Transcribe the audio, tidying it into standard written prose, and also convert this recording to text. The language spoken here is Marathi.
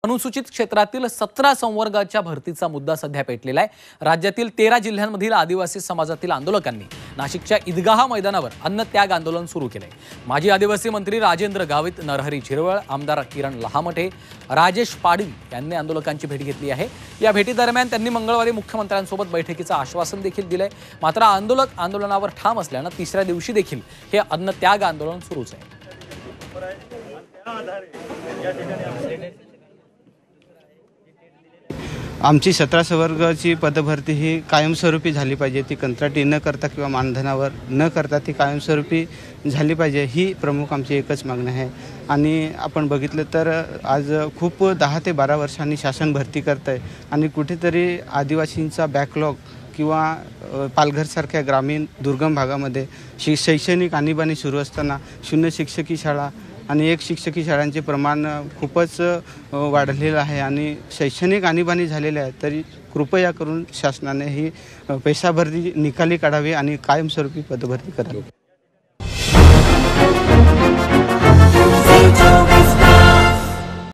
अनुसूचित क्षेत्रातील 17 संवर्गाच्या भरतीचा मुद्दा सध्या पेटलेला आहे। राज्यातील 13 जिल्ह्यांमधील आदिवासी समाजातील आंदोलकांनी नाशिकच्या ईदगाह मैदानावर अन्न त्याग आंदोलन सुरू केले। माजी आदिवासी मंत्री राजेंद्र गावित, नरहरी झिरवळ, आमदार किरण लहामटे, राजेश पाडवी यांनी आंदोलकांची भेट घेतली आहे। या भेटीदरम्यान त्यांनी मंगळवारी मुख्यमंत्र्यांसोबत बैठकीचं आश्वासन देखील दिलंय। मात्र आंदोलक आंदोलनावर ठाम असल्यानं तिसऱ्या दिवशी देखील हे अन्न त्याग आंदोलन सुरूच आहे। आमची 17 संवर्गाची पदभरती ही कायमस्वरूपी झाली पाहिजे। ती कंत्राटी न करता किंवा मानधनावर न करता ती कायमस्वरूपी झाली पाहिजे, ही प्रमुख आमची एकच मागणी आहे। आणि आपण बघितलं तर आज खूप 10 ते 12 वर्षांनी शासन भरती करत आहे आणि कुठेतरी आदिवासींचा बॅकलॉग किंवा पालघरसारख्या ग्रामीण दुर्गम भागामध्ये शैक्षणिक आणीबाणी सुरू असताना 0 शिक्षकी शाळा आणि 1 शिक्षकी शाळांचे प्रमाण खूपच वाढलेलं आहे आणि शैक्षणिक आणीबाणी झालेले आहे। तरी कृपया करून शासनाने ही पैसा भरती निकाली काढावी आणि कायमस्वरूपी पदभरती करावी।